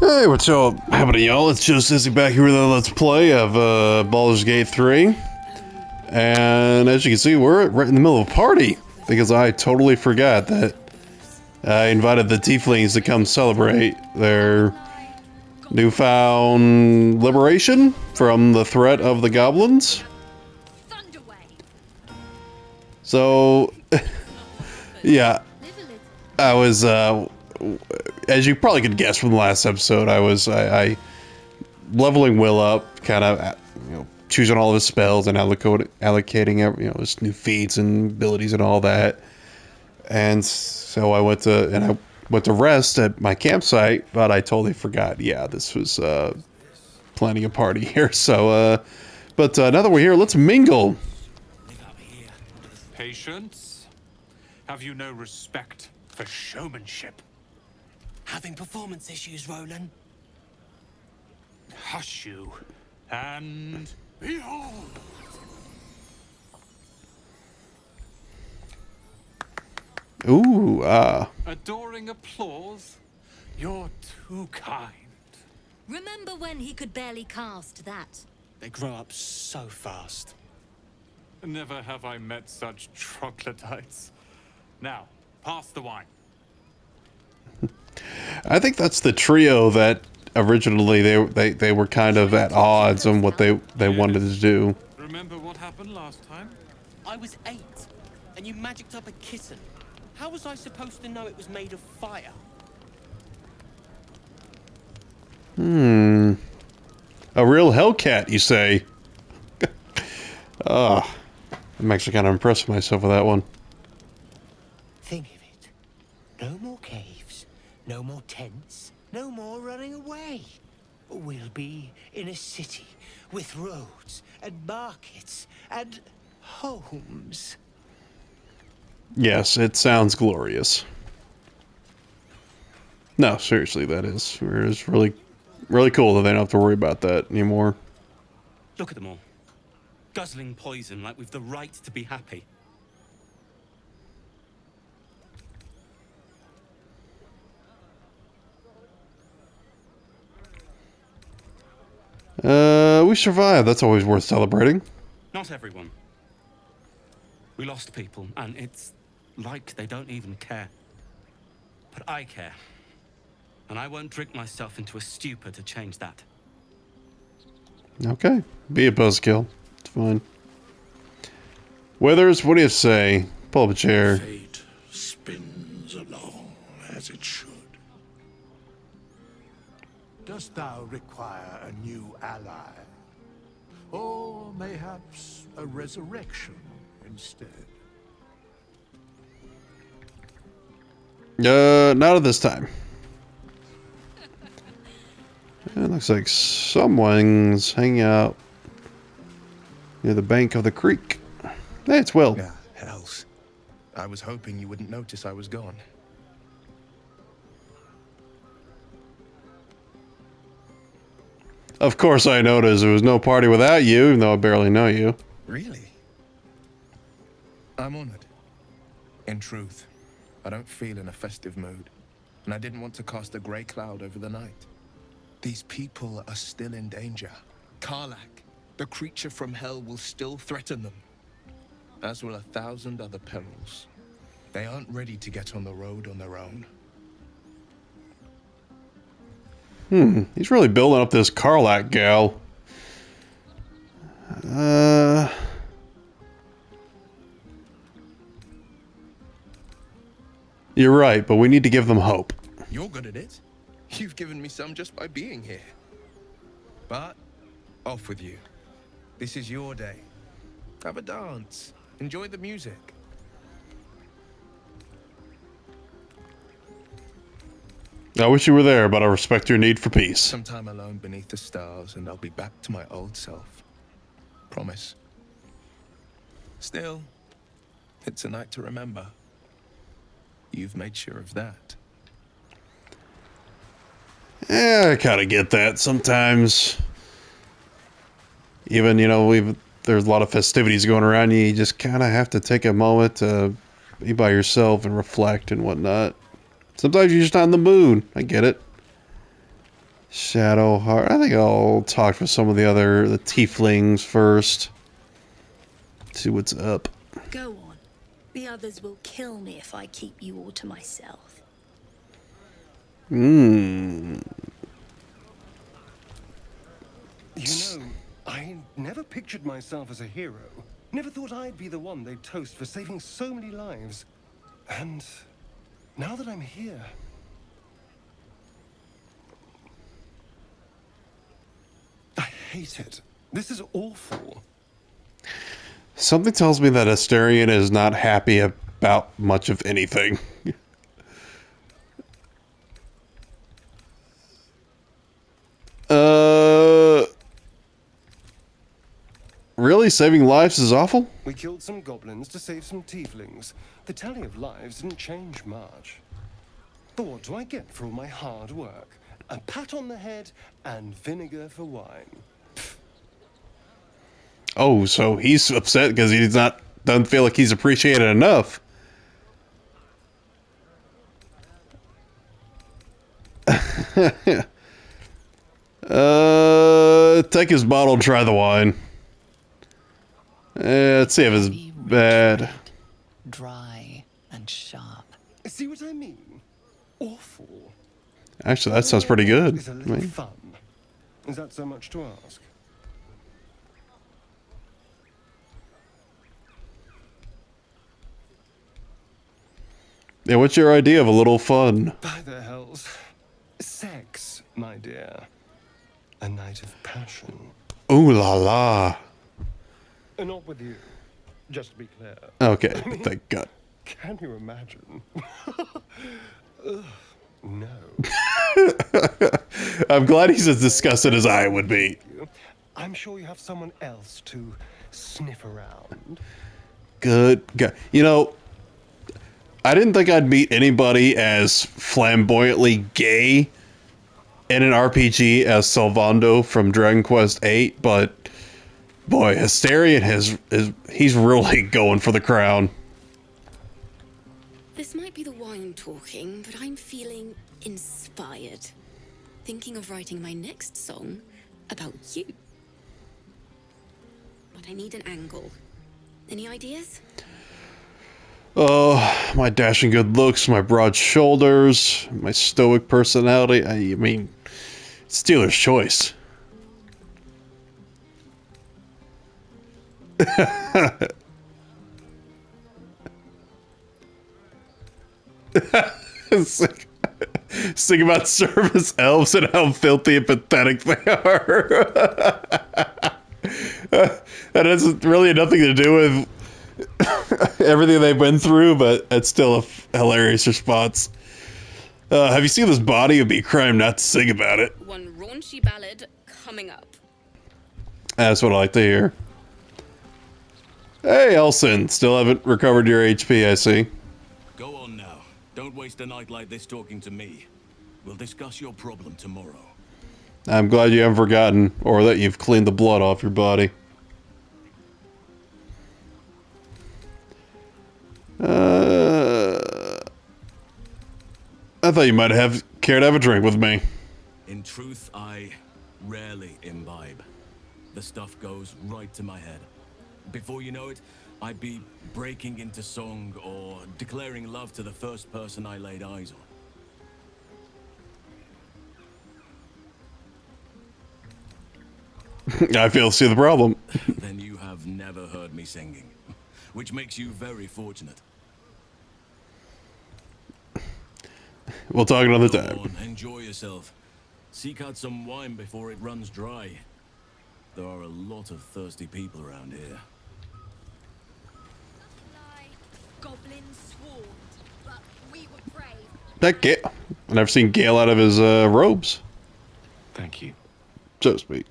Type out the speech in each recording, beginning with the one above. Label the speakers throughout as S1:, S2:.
S1: Hey, what's up happening, y'all? It's just Izzy back here with a Let's Play of Baldur's Gate 3. And as you can see, we're right in the middle of a party. Because I totally forgot that I invited the tieflings to come celebrate their newfound liberation from the threat of the goblins. So, yeah, I was, as you probably could guess from the last episode, I leveling Will up, kind of, choosing all of his spells and allocating, his new feats and abilities and all that. And so I went to rest at my campsite, but I totally forgot. Yeah, this was planning a party here. So, but now that we're here, let's mingle.
S2: Patience? Have you no respect for showmanship?
S3: Having performance issues, Roland?
S2: Hush you, and behold!
S1: Ooh,
S2: Adoring applause? You're too kind.
S4: Remember when he could barely cast that?
S3: They grow up so fast.
S2: Never have I met such troglodytes. Now, pass the wine.
S1: I think that's the trio that originally they were kind of at odds on what they wanted to do.
S2: Remember what happened last time?
S3: I was 8, and you magicked up a kitten. How was I supposed to know it was made of fire?
S1: A real Hellcat, you say? I'm actually kind of impressed with myself with that one.
S3: Think of it. No more caves, no more tents, no more running away. We'll be in a city with roads and markets and homes.
S1: Yes, it sounds glorious. No, seriously, that is. It's really, really cool that they don't have to worry about that anymore.
S3: Look at them all. Guzzling poison like we've the right to be happy.
S1: We survived. That's always worth celebrating.
S3: Not everyone. We lost people, and it's like they don't even care. But I care. And I won't drink myself into a stupor to change that.
S1: Okay. Be a buzzkill. It's fine. Withers, what do you say? Pull up a chair.
S5: Fate spins along as it should. Dost thou require a new ally? Or mayhaps a resurrection instead?
S1: Not at this time. It looks like someone's hanging out near the bank of the creek. Hey, it's Will.
S6: Yeah, hells. I was hoping you wouldn't notice I was gone.
S1: Of course I noticed there was no party without you, even though I barely know you.
S6: Really? I'm honored. In truth, I don't feel in a festive mood, and I didn't want to cast a grey cloud over the night. These people are still in danger. Karlach, the creature from hell, will still threaten them, as will 1,000 other perils. They aren't ready to get on the road on their own.
S1: He's really building up this Karlach gal. You're right, but we need to give them hope.
S6: You're good at it. You've given me some just by being here. But, off with you. This is your day. Have a dance. Enjoy the music.
S1: I wish you were there, but I respect your need for peace.
S6: Some time alone beneath the stars, and I'll be back to my old self. Promise. Still, it's a night to remember. You've made sure of that.
S1: Yeah, I kind of get that. Sometimes, even, there's a lot of festivities going around. You just kind of have to take a moment to be by yourself and reflect and whatnot. Sometimes you're just not in the mood. I get it. Shadowheart. I think I'll talk with some of the tieflings first. See what's up.
S7: Go on. The others will kill me if I keep you all to myself.
S3: You know, I never pictured myself as a hero. Never thought I'd be the one they'd toast for saving so many lives. And now that I'm here... I hate it. This is awful.
S1: Something tells me that Asterion is not happy about much of anything. Really? Saving lives is awful?
S3: We killed some goblins to save some tieflings. The tally of lives didn't change much. But what do I get for all my hard work? A pat on the head and vinegar for wine.
S1: Oh, so he's upset because doesn't feel like he's appreciated enough. Take his bottle and try the wine. Let's see if it's bad.
S8: Dry and sharp.
S3: See what I mean? Awful.
S1: Actually, that sounds pretty good.
S3: Is a little fun. Is that so much to ask?
S1: Yeah, what's your idea of a little fun?
S3: By the hells. Sex, my dear. A night of passion.
S1: Ooh la la.
S3: Not with you, just to be clear.
S1: Okay, thank God.
S3: Can you imagine? Ugh, no.
S1: I'm glad he's as disgusted as I would be.
S3: I'm sure you have someone else to sniff around.
S1: Good God. You know, I didn't think I'd meet anybody as flamboyantly gay in an RPG as Salvando from Dragon Quest VIII, but boy, Asterion he's really going for the crown.
S9: This might be the wine talking, but I'm feeling inspired. Thinking of writing my next song about you. But I need an angle. Any ideas?
S1: Oh, my dashing good looks, my broad shoulders, my stoic personality. I mean, it's dealer's choice. Sing about service elves and how filthy and pathetic they are. That has really nothing to do with everything they've been through, but it's still a hilarious response. Have you seen this body? It'd be a crime not to sing about it.
S9: One raunchy ballad coming up.
S1: That's what I like to hear. Hey, Elson. Still haven't recovered your HP, I see.
S10: Go on now. Don't waste a night like this talking to me. We'll discuss your problem tomorrow.
S1: I'm glad you haven't forgotten, or that you've cleaned the blood off your body. I thought you might have cared to have a drink with me.
S10: In truth, I rarely imbibe. The stuff goes right to my head. Before you know it, I'd be breaking into song or declaring love to the first person I laid eyes
S1: on. I fail to see the problem.
S10: Then you have never heard me singing, which makes you very fortunate.
S1: We'll talk another time.
S10: Go on, enjoy yourself. Seek out some wine before it runs dry. There are a lot of thirsty people around here.
S7: Goblins swarmed, but we were brave.
S1: That Gale. I've never seen Gale out of his robes.
S3: Thank you.
S1: So to speak.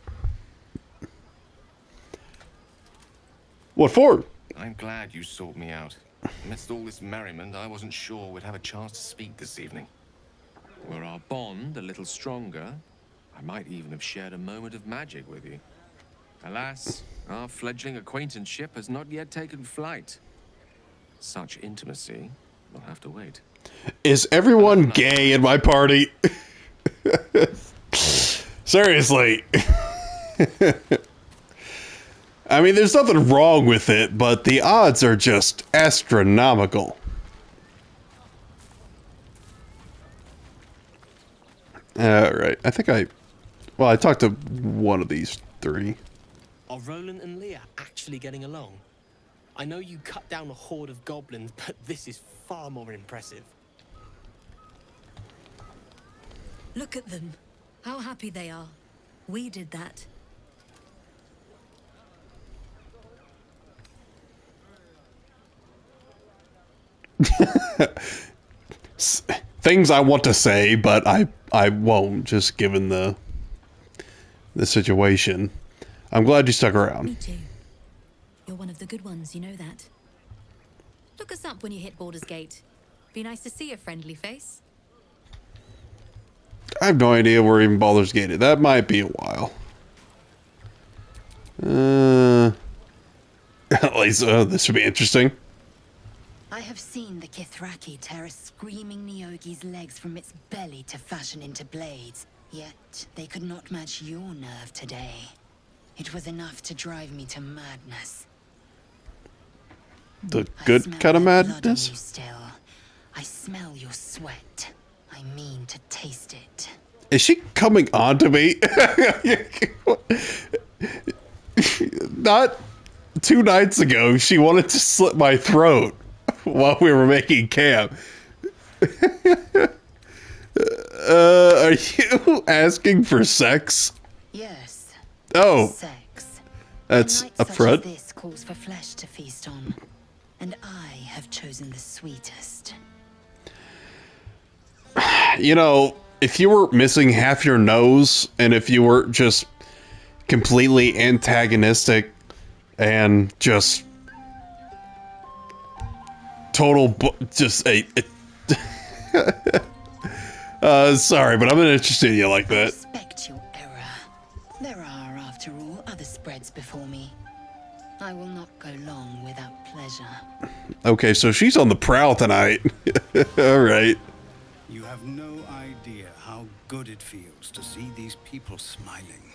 S1: What for?
S11: I'm glad you sought me out. Amidst all this merriment, I wasn't sure we'd have a chance to speak this evening. Were our bond a little stronger, I might even have shared a moment of magic with you. Alas, our fledgling acquaintanceship has not yet taken flight. Such intimacy will have to wait.
S1: Is everyone gay in my party? Seriously. I mean, there's nothing wrong with it, but the odds are just astronomical. Alright, I think I talked to one of these three.
S12: Are Roland and Leah actually getting along? I know you cut down a horde of goblins, but this is far more impressive.
S4: Look at them. How happy they are. We did that.
S1: Things I want to say, but I won't, just given the situation. I'm glad you stuck around.
S4: Me too. You're one of the good ones, you know that. Look us up when you hit Baldur's Gate. Be nice to see a friendly face.
S1: I have no idea where even Baldur's Gate is. That might be a while. At least this should be interesting.
S8: I have seen the Kithraki tear a screaming Nyogi's legs from its belly to fashion into blades. Yet they could not match your nerve today. It was enough to drive me to madness.
S1: The good kind of madness?
S8: Still. I smell your sweat. I mean to taste it.
S1: Is she coming on to me? Not 2 nights ago, she wanted to slit my throat while we were making camp. Are you asking for sex?
S8: Yes.
S1: Oh.
S8: Sex.
S1: That's a front.
S8: This calls for flesh to feast on, and I have chosen the sweetest.
S1: You know, if you were missing half your nose, and if you were just completely antagonistic and just total, just a sorry, but I'm not interested in you like that.
S8: I respect your error. There are, after all, other spreads before me. I will not go long without pleasure.
S1: Okay, so she's on the prowl tonight. All right.
S13: You have no idea how good it feels to see these people smiling.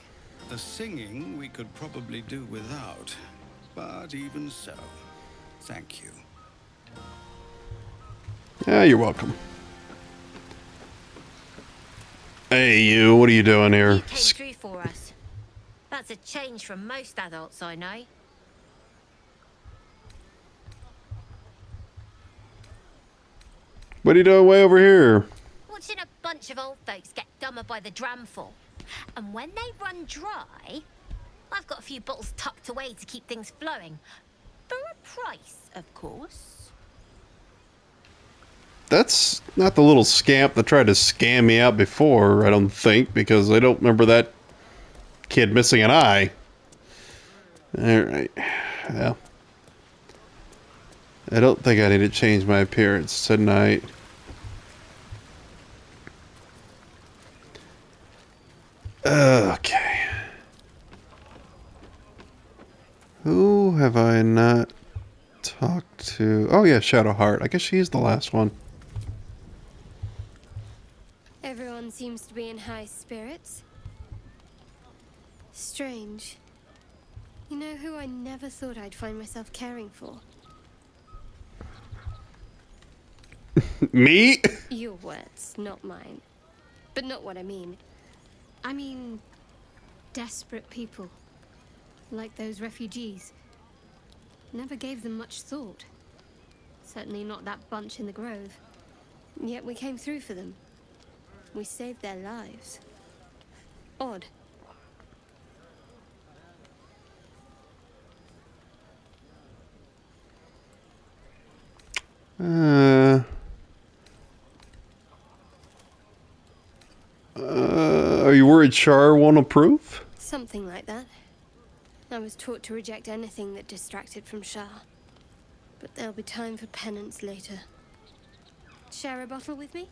S13: The singing we could probably do without, but even so, thank you.
S1: Yeah, you're welcome. Hey, you, what are you doing here?
S14: You came through for us. That's a change from most adults I know.
S1: What are you doing way over here?
S14: Watching a bunch of old folks get dumber by the dramful. And when they run dry, I've got a few bottles tucked away to keep things flowing. For a price, of course.
S1: That's not the little scamp that tried to scam me out before, I don't think, because I don't remember that kid missing an eye. Alright. Well. I don't think I need to change my appearance tonight. Okay. Who have I not talked to? Oh yeah, Shadowheart. I guess she's the last one.
S15: Everyone seems to be in high spirits. Strange. You know who I never thought I'd find myself caring for?
S1: Me?
S15: Your words, not mine. But not what I mean. I mean, desperate people. Like those refugees. Never gave them much thought. Certainly not that bunch in the grove. Yet we came through for them. We saved their lives. Odd.
S1: Are you worried Char won't approve?
S15: Something like that. I was taught to reject anything that distracted from Shah. But there'll be time for penance later. Share a bottle with me?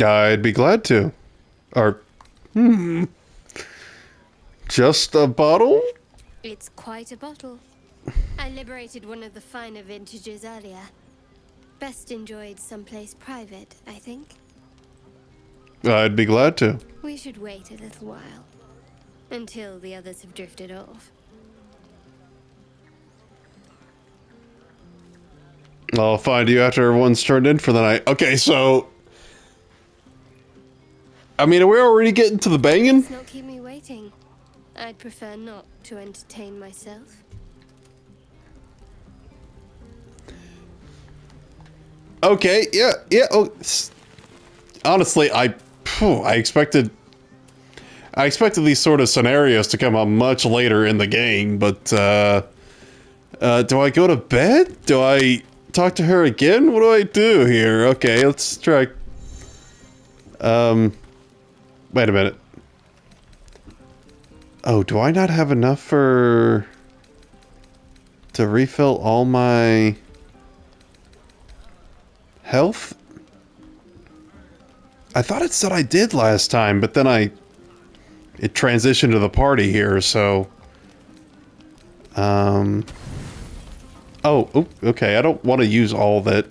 S1: I'd be glad to. Or, just a bottle?
S15: It's quite a bottle. I liberated one of the finer vintages earlier. Best enjoyed someplace private, I think.
S1: I'd be glad to.
S15: We should wait a little while. Until the others have drifted off.
S1: I'll find you after everyone's turned in for the night. Okay, so... I mean, are we already getting to the banging?
S15: Let's not keep me waiting. I'd prefer not to entertain myself.
S1: Okay, yeah. Oh, honestly, I expected these sort of scenarios to come up much later in the game, but do I go to bed? Do I talk to her again? What do I do here? Okay, let's try. Wait a minute. Oh, do I not have enough to refill all my health? I thought it said I did last time, but then it transitioned to the party here, so... Oh, okay, I don't want to use all that.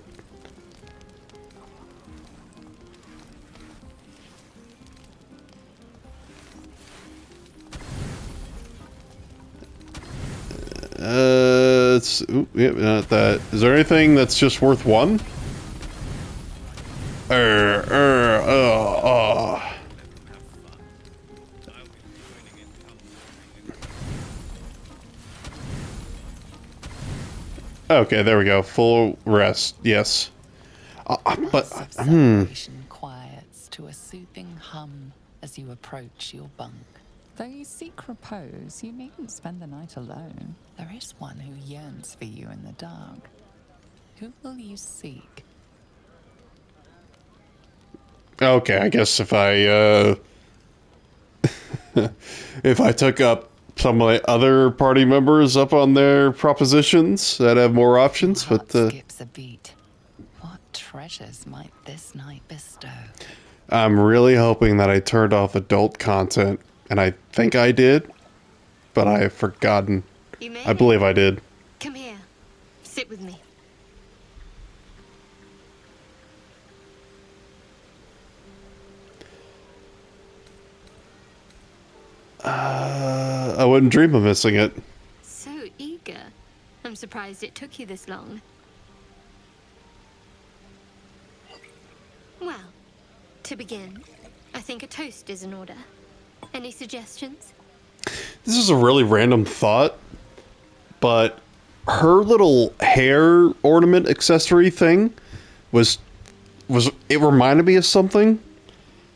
S1: Yeah, not that. Is there anything that's just worth one? Okay, there we go. Full rest. Yes. But
S16: quiets to a soothing hum as you approach your bunk. Though you seek repose, you needn't spend the night alone. There is one who yearns for you in the dark. Who will you seek?
S1: Okay, I guess if I if I took up some of my other party members up on their propositions, I'd have more options. But
S16: skips a beat. What treasures might this night bestow?
S1: I'm really hoping that I turned off adult content, and I think I did, but I have forgotten. I believe I did.
S15: Come here. Sit with me.
S1: I wouldn't dream of missing it.
S15: So eager. I'm surprised it took you this long. Well, to begin, I think a toast is in order. Any suggestions?
S1: This is a really random thought, but her little hair ornament accessory thing was it reminded me of something,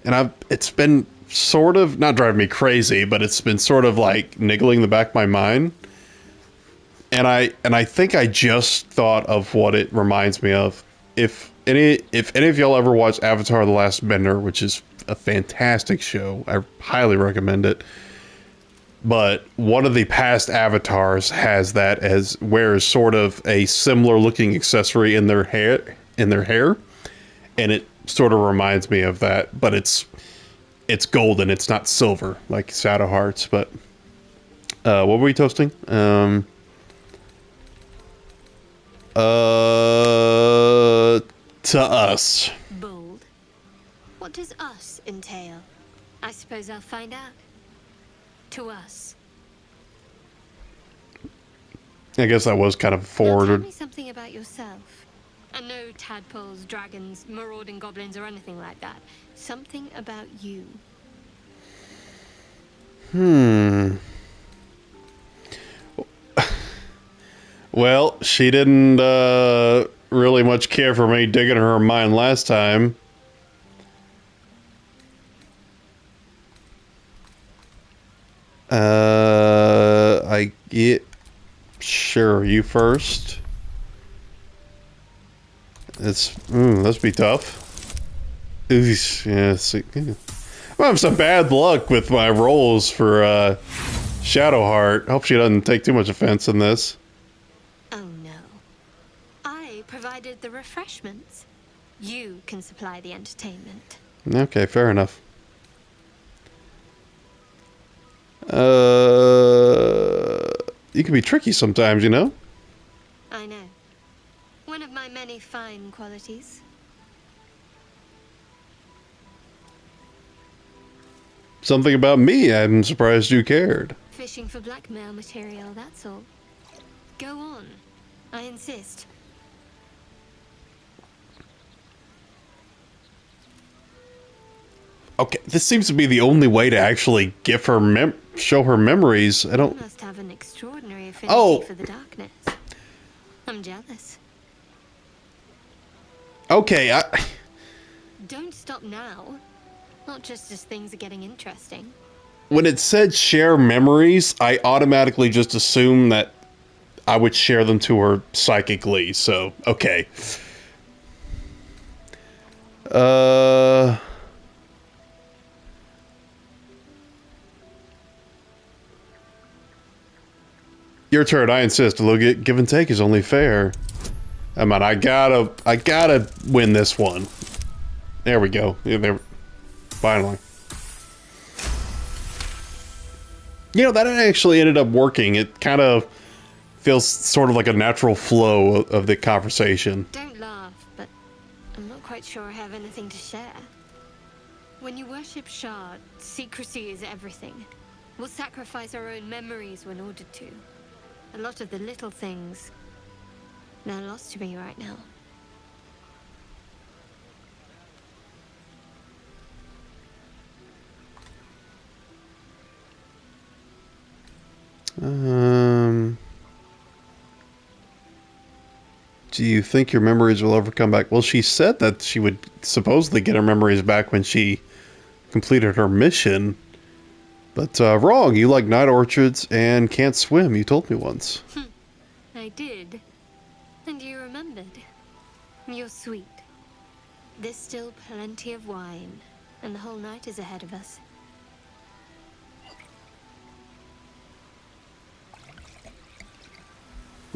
S1: and it's been sort of not driving me crazy, but it's been sort of like niggling the back of my mind. And I think I just thought of what it reminds me of. If any of y'all ever watched Avatar: The Last Bender, which is a fantastic show, I highly recommend it. But one of the past avatars has that wears sort of a similar looking accessory in their hair, and it sort of reminds me of that. But it's golden. It's not silver like Shadow Hearts. But what were we toasting? To us.
S15: Bold. What does us entail? I suppose I'll find out. To us.
S1: I guess that was kind of forwarded.
S15: Tell me something about yourself. And no tadpoles, dragons, marauding goblins, or anything like that. Something about you.
S1: Well, she didn't really much care for me digging her mind last time. I get... Sure, you first. Let's be tough. Oosh, yeah, see, yeah. I'm having some bad luck with my rolls for Shadowheart. Hope she doesn't take too much offense in this.
S15: Oh no. I provided the refreshments. You can supply the entertainment.
S1: Okay, fair enough. You can be tricky sometimes, you know?
S15: I know. One of my many fine qualities. personalities.
S1: Something about me. I'm surprised you cared.
S15: Fishing for blackmail material, that's all. Go on. I insist.
S1: Okay, this seems to be the only way to actually give her show her memories. I don't.
S15: You must have an extraordinary affinity for the darkness. I'm jealous.
S1: Okay,
S15: Don't stop now. Not just as things are getting interesting.
S1: when it said share memories, I automatically just assumed that I would share them to her psychically. So, okay. Your turn. I insist. A little give and take is only fair. I mean, I gotta win this one. There we go. Yeah, there. Finally. You know, that actually ended up working. It kind of feels sort of like a natural flow of the conversation.
S15: Don't laugh, but I'm not quite sure I have anything to share. When you worship Shard, secrecy is everything. We'll sacrifice our own memories when ordered to. A lot of the little things, they're lost to me right now.
S1: Do you think your memories will ever come back? Well, she said that she would supposedly get her memories back when she completed her mission. But wrong. You like night orchards and can't swim. You told me once.
S15: I did. And you remembered. You're sweet. There's still plenty of wine, and the whole night is ahead of us.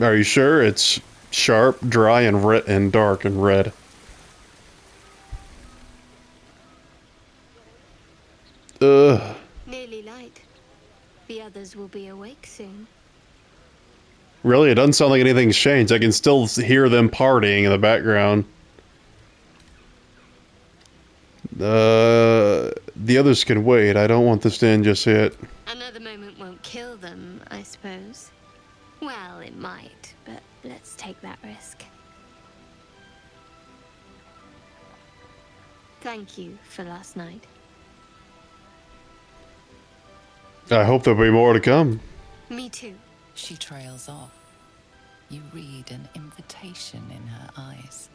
S1: Are you sure? It's sharp, dry, and red, and dark and red. Ugh.
S15: Nearly light. The others will be awake soon.
S1: Really? It doesn't sound like anything's changed. I can still hear them partying in the background. The others can wait. I don't want this to end just yet.
S15: Another moment won't kill them, I suppose. Well, it might, but let's take that risk. Thank you for last night.
S1: I hope there'll be more to come.
S15: Me too.
S16: She trails off. You read an invitation in her eyes.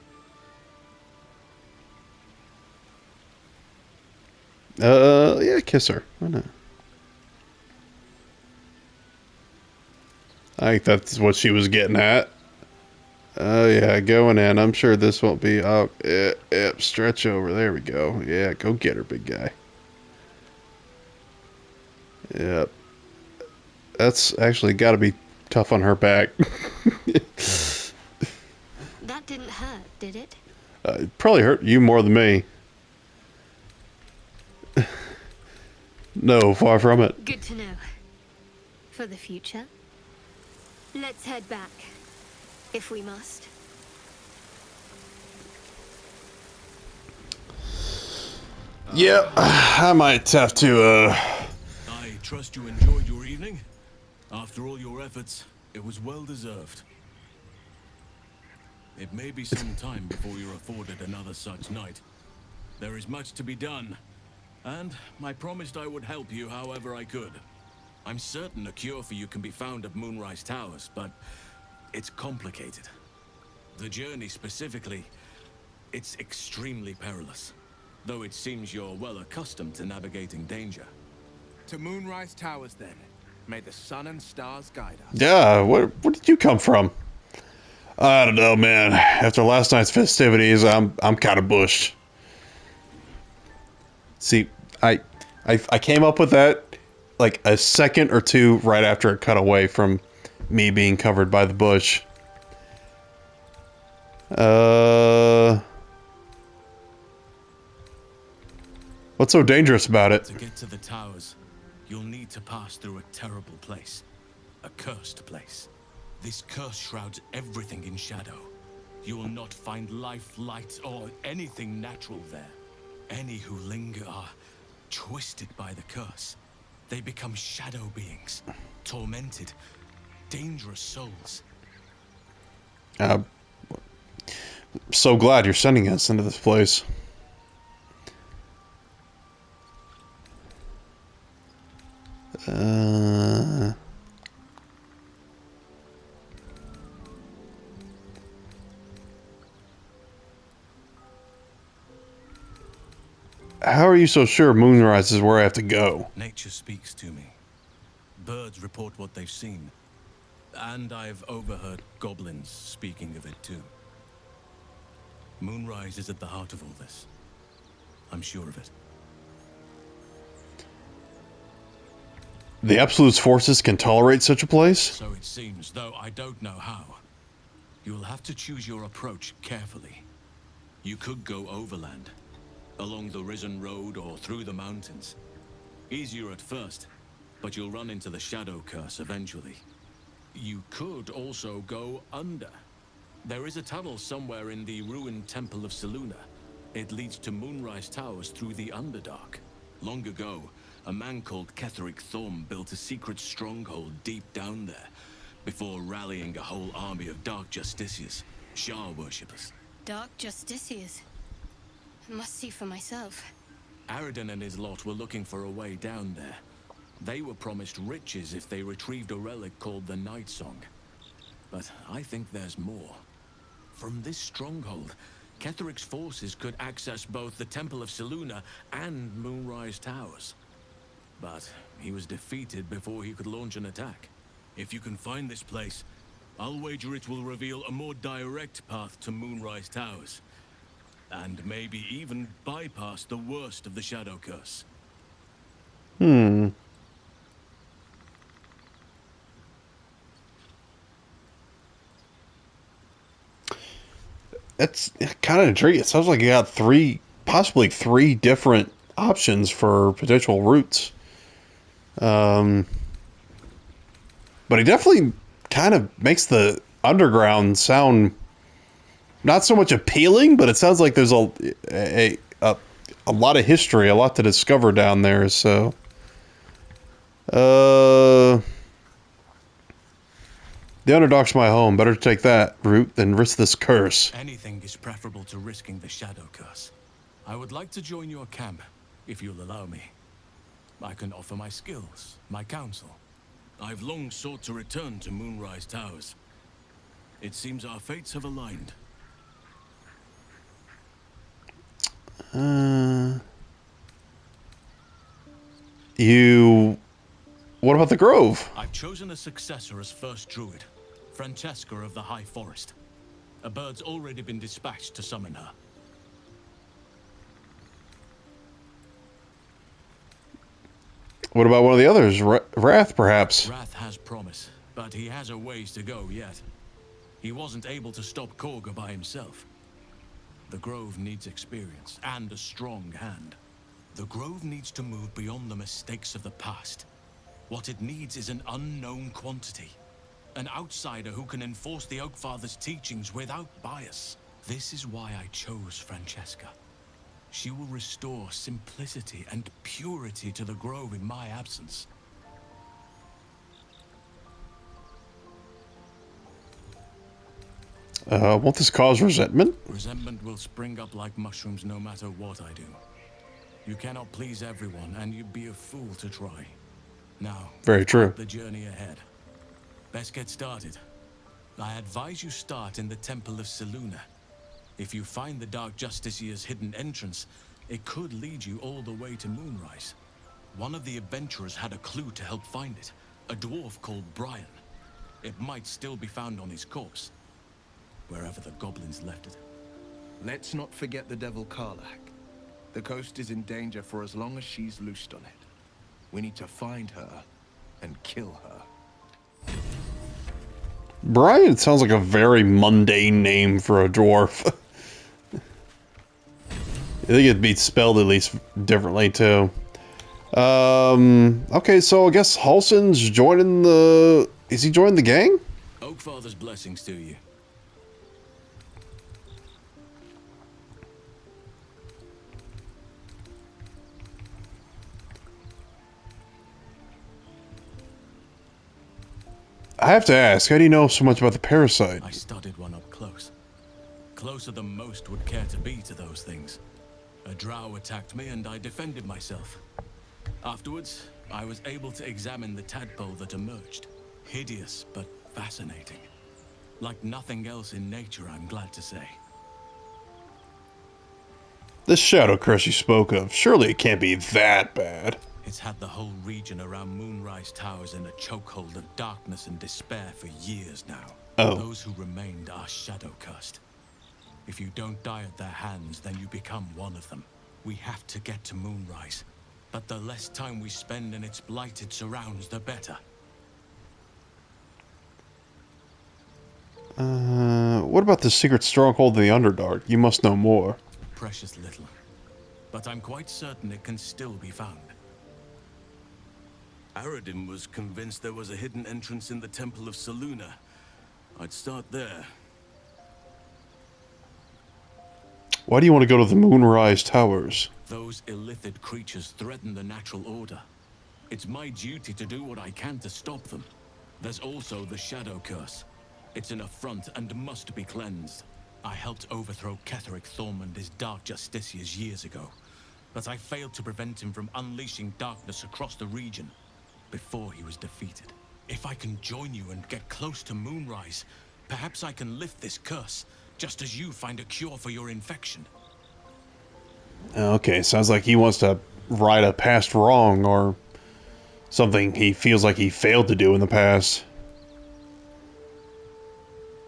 S1: Yeah, kiss her. Why not? I think that's what she was getting at. Oh, yeah, going in. I'm sure this won't be... Oh, yeah, stretch over. There we go. Yeah, go get her, big guy. Yep. That's actually got to be tough on her back.
S15: That didn't hurt, did it?
S1: It probably hurt you more than me. No, far from it.
S15: Good to know. For the future. Let's head back, if we must.
S1: Yep, I might have to,
S10: I trust you enjoyed your evening. After all your efforts, it was well deserved. It may be some time before you're afforded another such night. There is much to be done, and I promised I would help you however I could. I'm certain a cure for you can be found at Moonrise Towers, but it's complicated. The journey specifically, it's extremely perilous, though it seems you're well accustomed to navigating danger.
S6: To Moonrise Towers, then. May the sun and stars guide us.
S1: Yeah, where did you come from? I don't know, man. After last night's festivities, I'm kind of bushed. See, I came up with that like a second or two right after it cut away from me being covered by the bush. What's so dangerous about it?
S10: To get to the towers, you'll need to pass through a terrible place. A cursed place. This curse shrouds everything in shadow. You will not find life, light, or anything natural there. Any who linger are twisted by the curse. They become shadow beings, tormented, dangerous souls.
S1: So glad you're sending us into this place. How are you so sure Moonrise is where I have to go?
S10: Nature speaks to me. Birds report what they've seen. And I've overheard goblins speaking of it too. Moonrise is at the heart of all this. I'm sure of it.
S1: The Absolute's forces can tolerate such a place?
S10: So it seems, though I don't know how. You'll have to choose your approach carefully. You could go overland, along the Risen Road or through the mountains. Easier at first, but you'll run into the Shadow Curse eventually. You could also go under. There is a tunnel somewhere in the ruined Temple of Selûne. It leads to Moonrise Towers through the Underdark. Long ago, a man called Ketheric Thorm built a secret stronghold deep down there, before rallying a whole army of Dark Justiciars, Shah worshippers.
S7: Dark Justiciars. Must see for myself.
S10: Aridin and his lot were looking for a way down there. They were promised riches if they retrieved a relic called the Night Song. But I think there's more. From this stronghold, Ketheric's forces could access both the Temple of Selûne and Moonrise Towers. But he was defeated before he could launch an attack. If you can find this place, I'll wager it will reveal a more direct path to Moonrise Towers. And maybe even bypass the worst of the Shadow Curse.
S1: That's kind of intriguing. It sounds like you got possibly three different options for potential routes. But he definitely kind of makes the underground sound not so much appealing, but it sounds like there's a lot of history, a lot to discover down there. So, the Underdark's my home. Better take that route than risk this curse.
S10: Anything is preferable to risking the Shadow Curse. I would like to join your camp, if you'll allow me. I can offer my skills, my counsel. I've long sought to return to Moonrise Towers. It seems our fates have aligned.
S1: What about the Grove?
S10: I've chosen a successor as first druid, Francesca of the High Forest. A bird's already been dispatched to summon her.
S1: What about one of the others? Wrath, perhaps?
S10: Wrath has promise, but he has a ways to go yet. He wasn't able to stop Korga by himself. The Grove needs experience and a strong hand. The Grove needs to move beyond the mistakes of the past. What it needs is an unknown quantity. An outsider who can enforce the Oakfather's teachings without bias. This is why I chose Francesca. She will restore simplicity and purity to the Grove in my absence.
S1: Won't this cause resentment?
S10: Resentment will spring up like mushrooms no matter what I do. You cannot please everyone, and you'd be a fool to try. Now,
S1: very true.
S10: The journey ahead. Best get started. I advise you start in the Temple of Selûne. If you find the Dark Justiciar's hidden entrance, it could lead you all the way to Moonrise. One of the adventurers had a clue to help find it. A dwarf called Brian. It might still be found on his corpse. Wherever the goblins left it.
S6: Let's not forget the devil Karlach. The coast is in danger for as long as she's loosed on it. We need to find her and kill her.
S1: Brian sounds like a very mundane name for a dwarf. I think it'd be spelled at least differently too. Okay, so I guess Halsin's joining the... Is he joining the gang?
S10: Oakfather's blessings to you.
S1: I have to ask, how do you know so much about the parasite?
S10: I studied one up close. Closer than most would care to be to those things. A drow attacked me and I defended myself. Afterwards, I was able to examine the tadpole that emerged. Hideous, but fascinating. Like nothing else in nature, I'm glad to say.
S1: This shadow curse you spoke of, surely it can't be that bad.
S10: It's had the whole region around Moonrise Towers in a chokehold of darkness and despair for years now.
S1: Oh.
S10: Those who remained are shadow cursed. If you don't die at their hands, then you become one of them. We have to get to Moonrise, but the less time we spend in its blighted surrounds, the better.
S1: What about the secret stronghold in the Underdark? You must know more.
S10: Precious little. But I'm quite certain it can still be found. Aradin was convinced there was a hidden entrance in the Temple of Selûne. I'd start there.
S1: Why do you want to go to the Moonrise Towers?
S10: Those illithid creatures threaten the natural order. It's my duty to do what I can to stop them. There's also the Shadow Curse. It's an affront and must be cleansed. I helped overthrow Ketheric Thorm and his Dark Justiciars years ago, but I failed to prevent him from unleashing darkness across the region before he was defeated. If I can join you and get close to Moonrise, perhaps I can lift this curse, just as you find a cure for your infection.
S1: Okay, sounds like he wants to right a past wrong or something he feels like he failed to do in the past.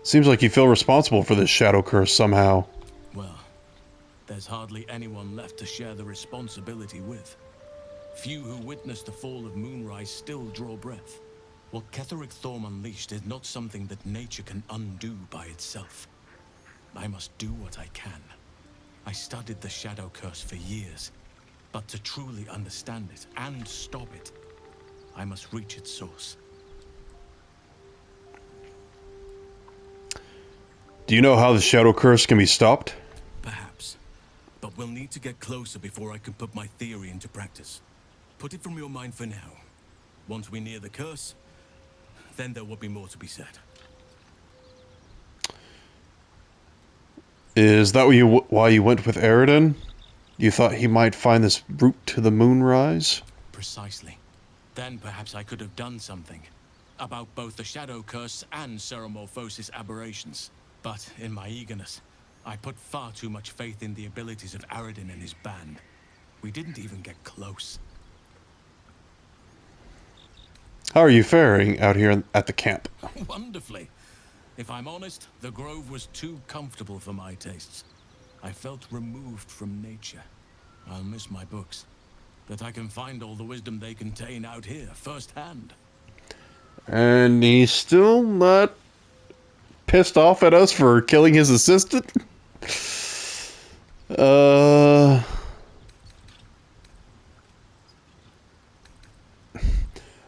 S1: Seems like you feel responsible for this shadow curse somehow.
S10: Well, there's hardly anyone left to share the responsibility with. Few who witnessed the fall of Moonrise still draw breath. What Ketheric Thorm unleashed is not something that nature can undo by itself. I must do what I can. I studied the Shadow Curse for years, but to truly understand it and stop it, I must reach its source.
S1: Do you know how the shadow curse can be stopped?
S10: Perhaps, but we'll need to get closer before I can put my theory into practice. Put it from your mind for now. Once we near the curse, then there will be more to be said.
S1: Is that why you went with Aradin? You thought he might find this route to the Moonrise?
S10: Precisely. Then perhaps I could have done something about both the Shadow Curse and Ceramorphosis aberrations. But in my eagerness, I put far too much faith in the abilities of Aradin and his band. We didn't even get close.
S1: How are you faring out here at the camp?
S10: Wonderfully. If I'm honest, the grove was too comfortable for my tastes. I felt removed from nature. I'll miss my books, but I can find all the wisdom they contain out here firsthand.
S1: And he's still not pissed off at us for killing his assistant?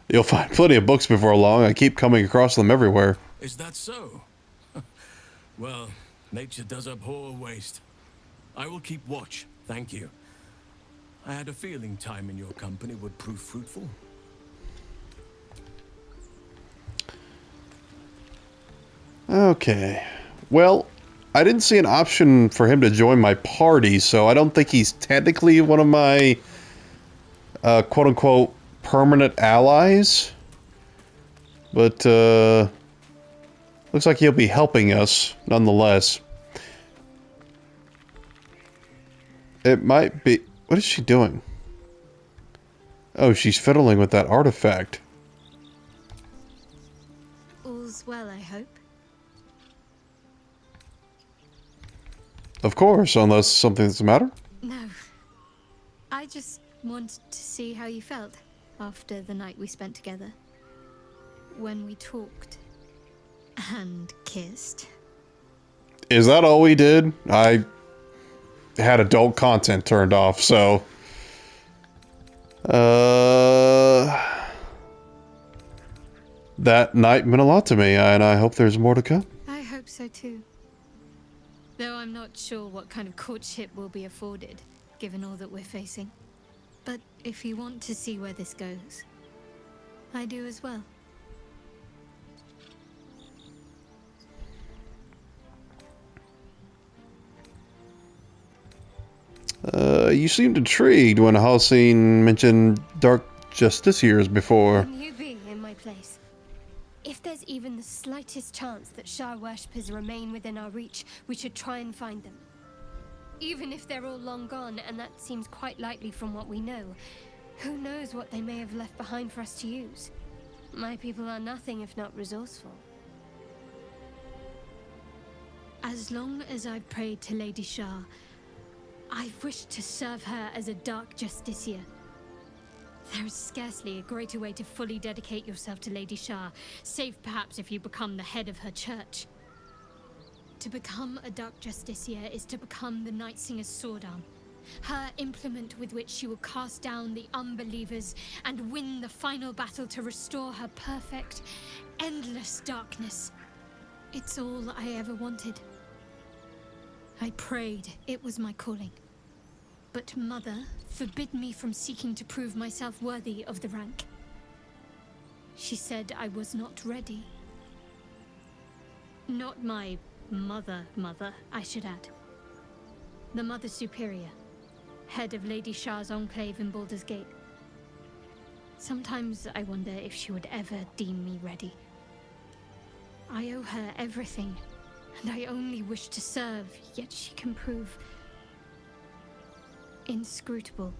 S1: You'll find plenty of books before long. I keep coming across them everywhere.
S10: Is that so? Well, nature does abhor waste. I will keep watch, thank you. I had a feeling time in your company would prove fruitful.
S1: Okay. Well, I didn't see an option for him to join my party, so I don't think he's technically one of my quote-unquote permanent allies. But looks like he'll be helping us nonetheless. It might be... What is she doing? Oh, she's fiddling with that artifact.
S15: All's well, I hope.
S1: Of course, unless something's the matter.
S15: No. I just wanted to see how you felt after the night we spent together. When we talked and kissed.
S1: Is that all we did? I had adult content turned off, so... That night meant a lot to me, and I hope there's more to come.
S15: I hope so too. Though I'm not sure what kind of courtship will be afforded, given all that we're facing. But if you want to see where this goes, I do as well.
S1: You seemed intrigued when Halcyon mentioned Dark Justiciars before.
S15: You being in my place. If there's even the slightest chance that Shah worshippers remain within our reach, we should try and find them. Even if they're all long gone, and that seems quite likely from what we know, who knows what they may have left behind for us to use? My people are nothing if not resourceful. As long as I've prayed to Lady Shah, I've wished to serve her as a Dark Justiciar. There is scarcely a greater way to fully dedicate yourself to Lady Shah, save perhaps if you become the head of her church. To become a Dark Justiciar is to become the Night Singer's sword arm, her implement with which she will cast down the unbelievers and win the final battle to restore her perfect, endless darkness. It's all I ever wanted. I prayed it was my calling. But Mother forbid me from seeking to prove myself worthy of the rank. She said I was not ready. Not my mother, I should add. The Mother Superior, head of Lady Shah's enclave in Baldur's Gate. Sometimes I wonder if she would ever deem me ready. I owe her everything, and I only wish to serve, yet she can prove inscrutable.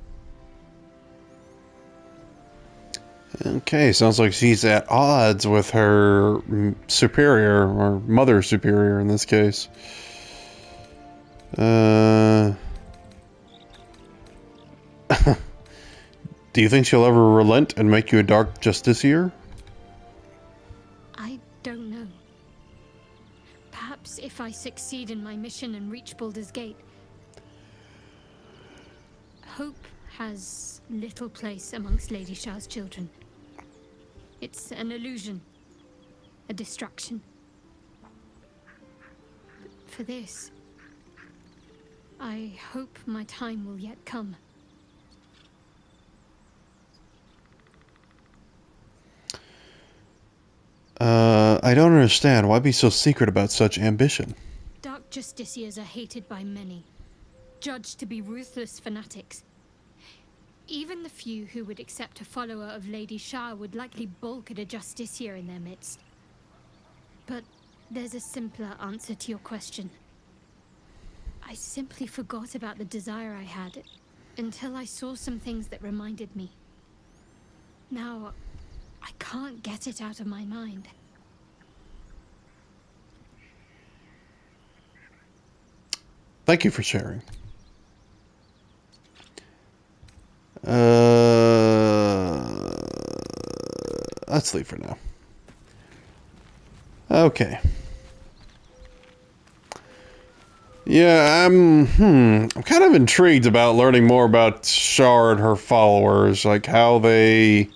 S1: Okay, sounds like she's at odds with her superior, or mother superior in this case. Do you think she'll ever relent and make you a Dark Justiciar?
S15: I don't know. Perhaps if I succeed in my mission and reach Baldur's Gate. Hope has little place amongst Lady Shah's children. It's an illusion, a distraction. For this, I hope my time will yet come.
S1: I don't understand. Why be so secret about such ambition?
S15: Dark Justiciars are hated by many, judged to be ruthless fanatics. Even the few who would accept a follower of Lady Shah would likely balk at a Justiciar in their midst. But there's a simpler answer to your question. I simply forgot about the desire I had until I saw some things that reminded me. Now, I can't get it out of my mind.
S1: Thank you for sharing. Let's leave for now. Okay. Yeah, I'm kind of intrigued about learning more about Shar and her followers, like how they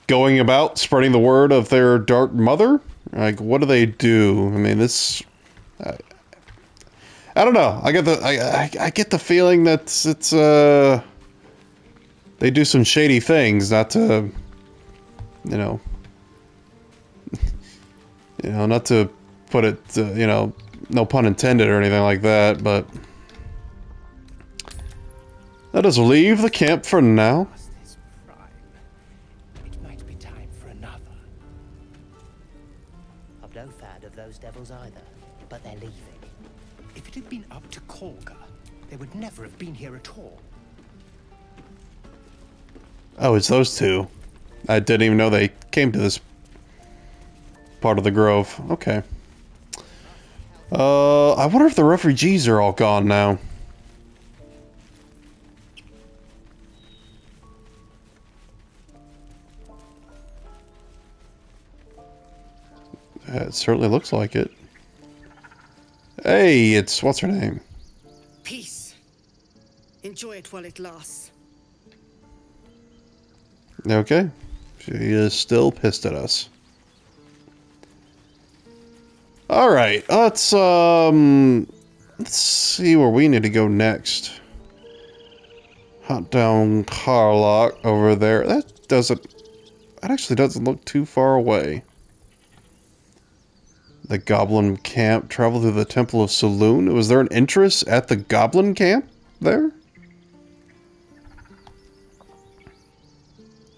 S1: going about spreading the word of their Dark Mother. Like, what do they do? I mean, this. I don't know. I get the feeling that it's they do some shady things, not to, not to put it, no pun intended or anything like that, but let us leave the camp for now.
S3: It might be time for another. I'm no fan of those devils either, but they're leaving. If it had been up to Kolga, they would never have been here at all.
S1: Oh, it's those two. I didn't even know they came to this part of the grove. Okay. I wonder if the refugees are all gone now. It certainly looks like it. Hey, it's what's her name?
S17: Peace. Enjoy it while it lasts.
S1: Okay. She is still pissed at us. Alright, let's see where we need to go next. Hunt down Karlach over there. That actually doesn't look too far away. The Goblin Camp. Travel through the Temple of Saloon. Was there an entrance at the Goblin Camp there?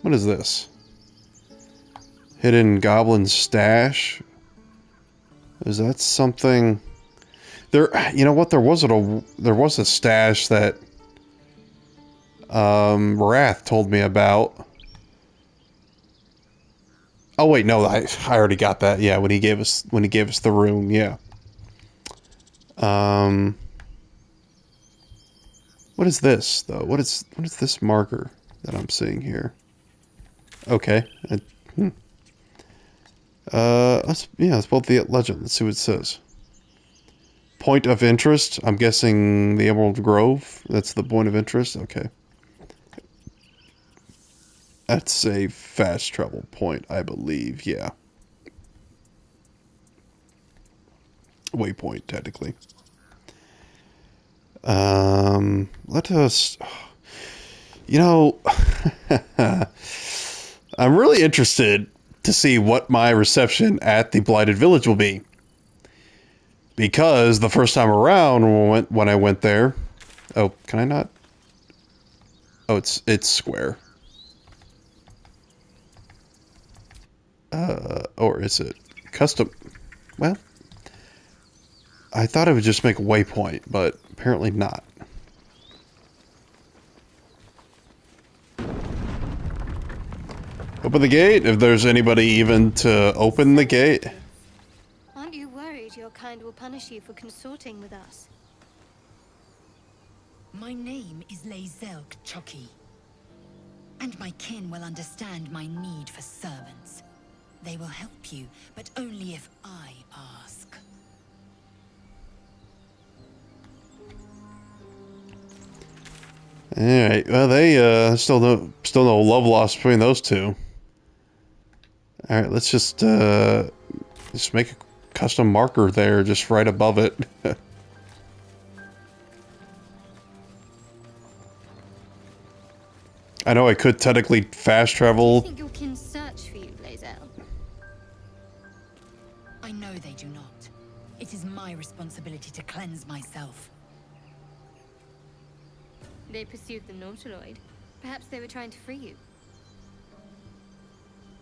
S1: What is this? Hidden Goblin Stash. Is that something? There, you know what? There was a stash that Wrath told me about. Oh wait, no, I already got that. Yeah, when he gave us the room. Yeah. What is this though? What is this marker that I'm seeing here? Okay. Let's pull up the legend. Let's see what it says. Point of interest. I'm guessing the Emerald Grove. That's the point of interest. Okay. That's a fast travel point, I believe. Yeah. Waypoint, technically. Let us... You know... I'm really interested to see what my reception at the Blighted Village will be. Because the first time around, when I went there... Oh, can I not? Oh, it's square. Or is it custom? Well, I thought it would just make a waypoint, but apparently not. Open the gate, if there's anybody even to open the gate.
S15: Aren't you worried your kind will punish you for consorting with us?
S8: My name is Lae'zelk Chucky, and my kin will understand my need for servants. They will help you, but only if I ask.
S1: Alright, well they still no love lost between those two. Alright, let's just make a custom marker there just right above it. I know I could technically fast travel.
S15: I think your kin search for you, Lae'zel.
S8: I know they do not. It is my responsibility to cleanse myself.
S15: They pursued the Nautiloid. Perhaps they were trying to free you.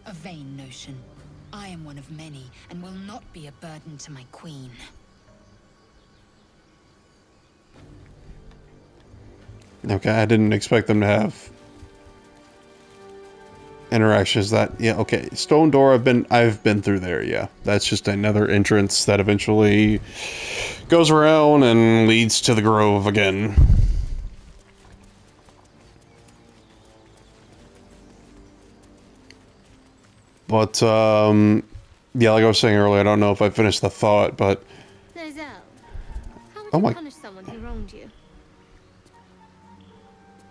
S8: A vain notion. I am one of many, and will not be a burden to my queen.
S1: Okay, I didn't expect them to have interactions that, yeah, okay. Stone door, I've been through there, yeah. That's just another entrance that eventually goes around and leads to the grove again. But, yeah, like I was saying earlier, I don't know if I finished the thought, but...
S15: Lae'zel, how would you punish someone who wronged you?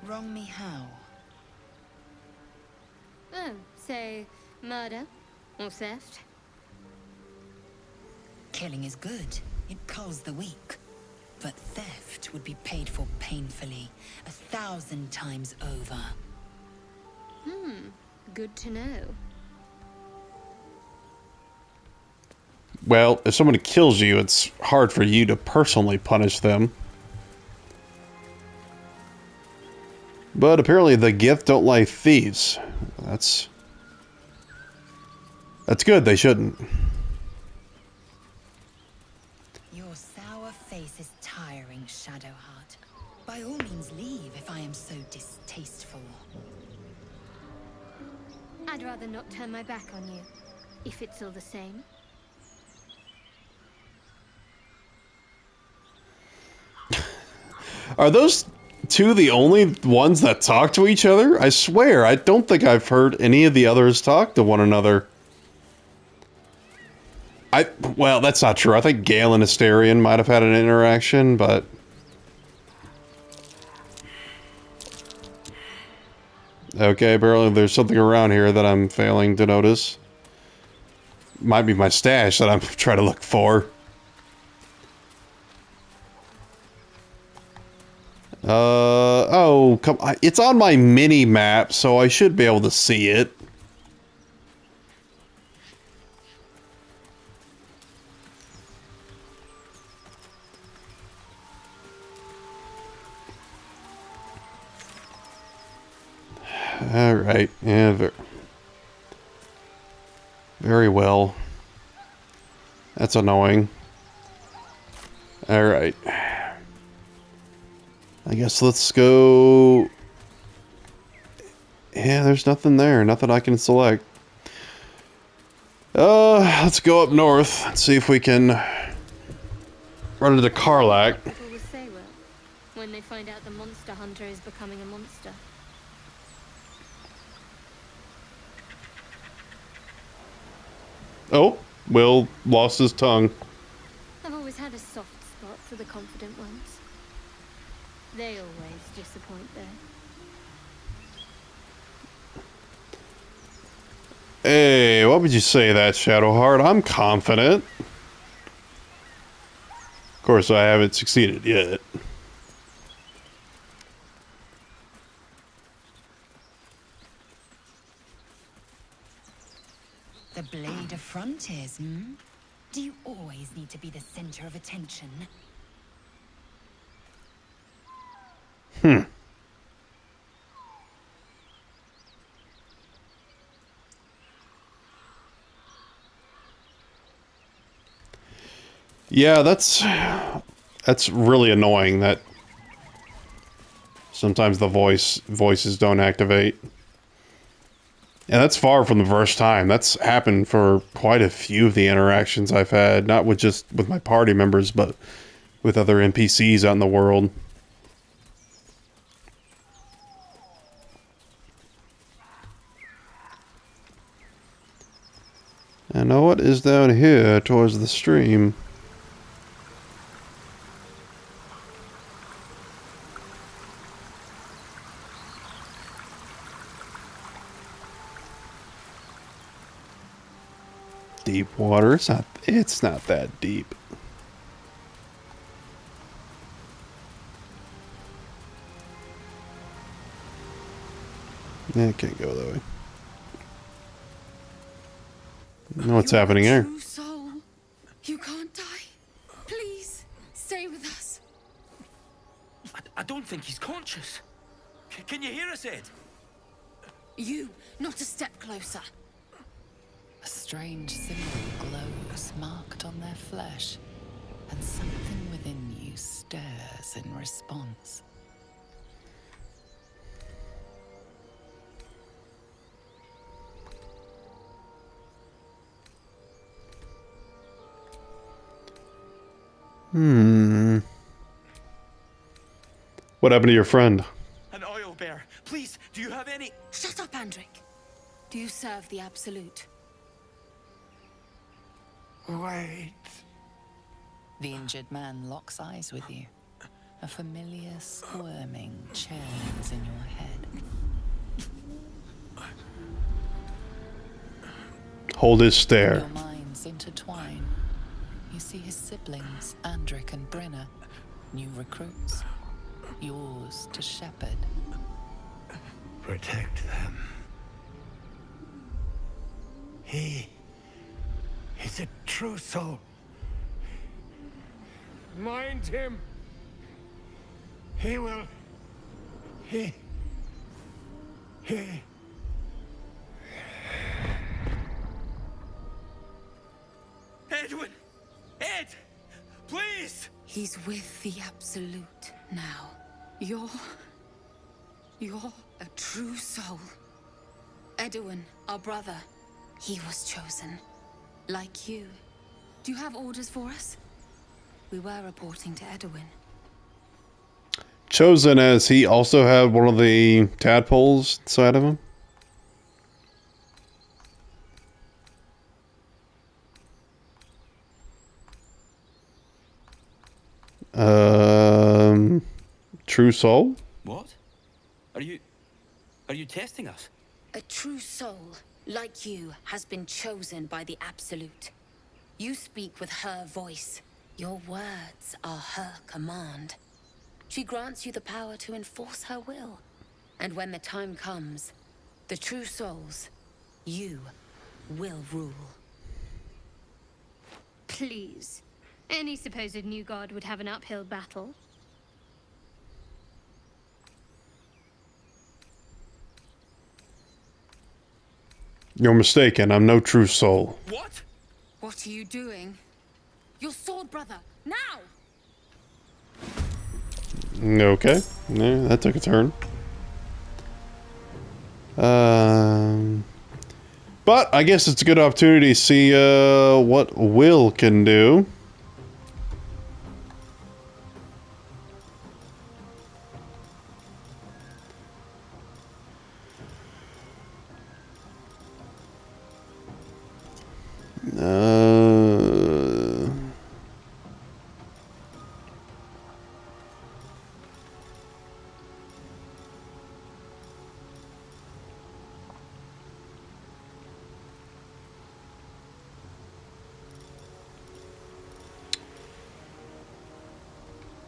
S8: Wrong me how?
S15: Oh, say, murder or theft?
S8: Killing is good. It culls the weak. But theft would be paid for painfully, 1,000 times over.
S15: Good to know.
S1: Well, if somebody kills you, it's hard for you to personally punish them. But apparently the gift don't like thieves. That's good, they shouldn't.
S8: Your sour face is tiring, Shadowheart. By all means leave if I am so distasteful.
S15: I'd rather not turn my back on you, if it's all the same.
S1: Are those two the only ones that talk to each other? I swear, I don't think I've heard any of the others talk to one another. Well, that's not true. I think Gale and Asterion might have had an interaction, but... Okay, apparently there's something around here that I'm failing to notice. Might be my stash that I'm trying to look for. Oh, come on. It's on my mini-map, so I should be able to see it. All right. Yeah. Very well. That's annoying. All right. I guess let's go. Yeah, there's nothing there. Nothing I can select. Let's go up north and see if we can run into Karlak.
S15: People will say, well, when they find out the monster hunter is becoming a monster.
S1: Oh, Will lost his tongue.
S15: I've always had a soft spot for the confident ones. They always disappoint, though.
S1: Hey, what would you say that, Shadowheart? I'm confident. Of course, I haven't succeeded yet.
S8: The Blade of Frontiers, hmm? Do you always need to be the center of attention?
S1: Yeah, that's really annoying that sometimes the voices don't activate. And that's far from the first time. That's happened for quite a few of the interactions I've had, not with just with my party members, but with other NPCs out in the world. I know what is down here towards the stream. Deep water. It's not that deep. Yeah, I can't go that way. Know what's happening here.
S9: True soul. You can't die. Please stay with us.
S18: I don't think he's conscious. Can you hear us, Ed?
S9: You, not a step closer.
S16: A strange symbol glows marked on their flesh, and something within you stirs in response.
S1: What happened to your friend?
S18: An oil bear. Please, do you have any...
S9: Shut up, Andric. Do you serve the Absolute?
S3: Wait.
S16: The injured man locks eyes with you. A familiar squirming churns in your head.
S1: Hold his stare.
S16: Your minds intertwine. You see his siblings, Andric and Brenna, new recruits, yours to shepherd.
S3: Protect them. He is a true soul. Mind him. He will. He.
S18: Edwin! Ed! Please!
S9: He's with the Absolute now. You're a true soul. Edwin, our brother, he was chosen. Like you. Do you have orders for us? We were reporting to Edwin.
S1: Chosen as he also had one of the tadpoles inside of him? True soul?
S18: What? Are you testing us?
S9: A true soul, like you, has been chosen by the Absolute. You speak with her voice. Your words are her command. She grants you the power to enforce her will. And when the time comes, the true souls, you, will rule.
S15: Please. Any supposed new god would have an uphill battle.
S1: You're mistaken. I'm no true soul.
S18: What?
S9: What are you doing? Your sword, brother! Now!
S1: Okay. Yeah, that took a turn. But I guess it's a good opportunity to see what Will can do.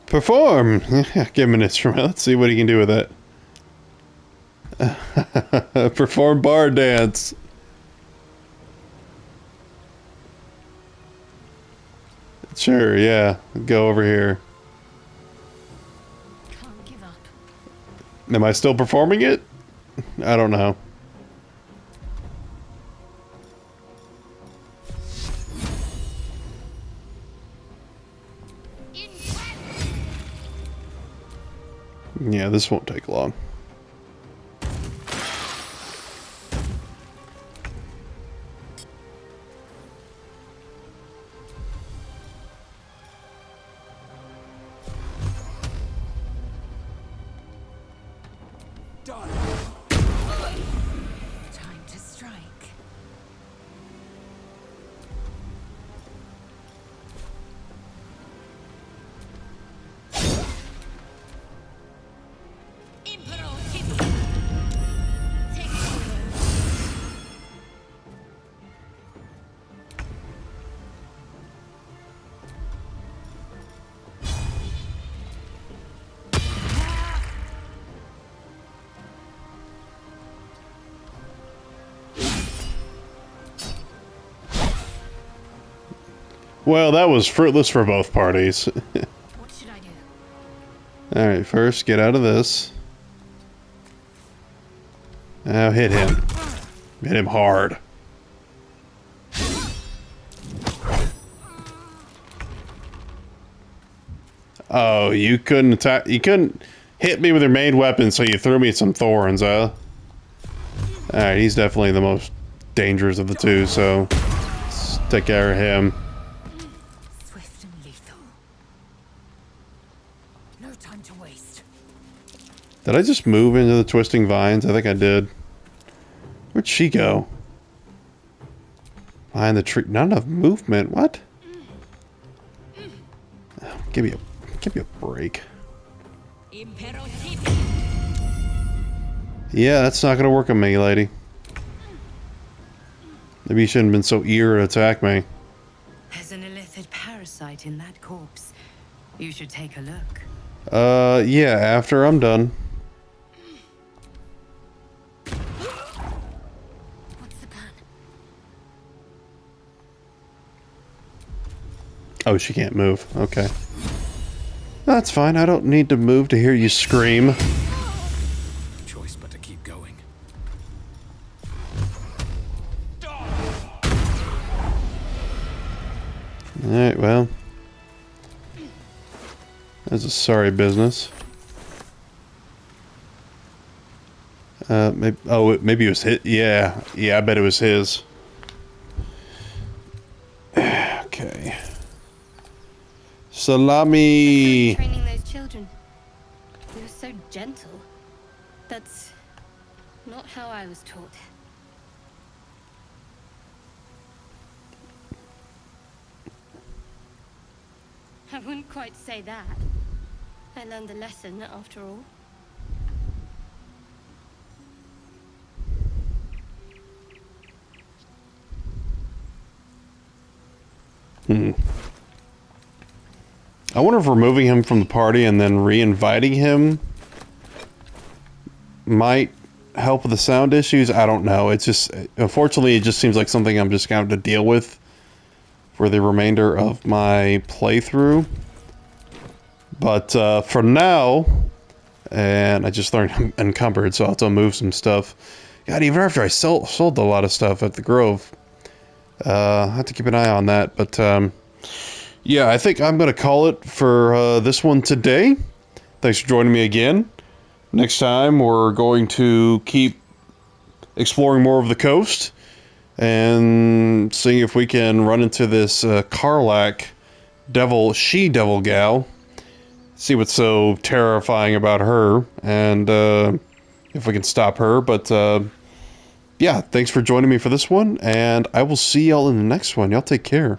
S1: Perform! Give him an instrument. Let's see what he can do with it. Perform bar dance. Sure, yeah. Go over here.
S9: Can't give up.
S1: Am I still performing it? I don't know. Yeah, this won't take long.
S8: Time to strike.
S1: Well, that was fruitless for both parties.
S9: What should I do?
S1: Alright, first get out of this. Now hit him. Hit him hard. Oh, you couldn't attack. You couldn't hit me with your main weapon, so you threw me some thorns, huh? Alright, he's definitely the most dangerous of the two, so let's take care of him.
S8: Swift and lethal. No time to waste.
S1: Did I just move into the twisting vines? I think I did. Where'd she go? Behind the tree. Not enough movement. What? Oh, give me a break. Yeah, that's not gonna work on me, lady. Maybe you shouldn't have been so eager to attack me.
S8: There's an illithid parasite in that corpse. You should take a look.
S1: Yeah, after I'm done.
S9: What's the plan?
S1: Oh, she can't move. Okay. That's fine. I don't need to move to hear you scream.
S5: No choice but to keep going.
S1: Alright, well. That's a sorry business. Maybe, oh, maybe it was his. Yeah, I bet it was his. Okay. Salami.
S15: Training those children. You were so gentle. That's not how I was taught. I wouldn't quite say that. I learned the lesson after all.
S1: I wonder if removing him from the party and then re-inviting him might help with the sound issues. I don't know. It's just, unfortunately, it just seems like something I'm just going to have to deal with for the remainder of my playthrough. But for now, and I just learned I'm encumbered, so I'll have to move some stuff. God, even after I sold a lot of stuff at the Grove. I have to keep an eye on that. But, yeah, I think I'm going to call it for this one today. Thanks for joining me again. Next time, we're going to keep exploring more of the coast and seeing if we can run into this Karlak she-devil gal. See what's so terrifying about her, and if we can stop her. But yeah, thanks for joining me for this one, and I will see y'all in the next one. Y'all take care.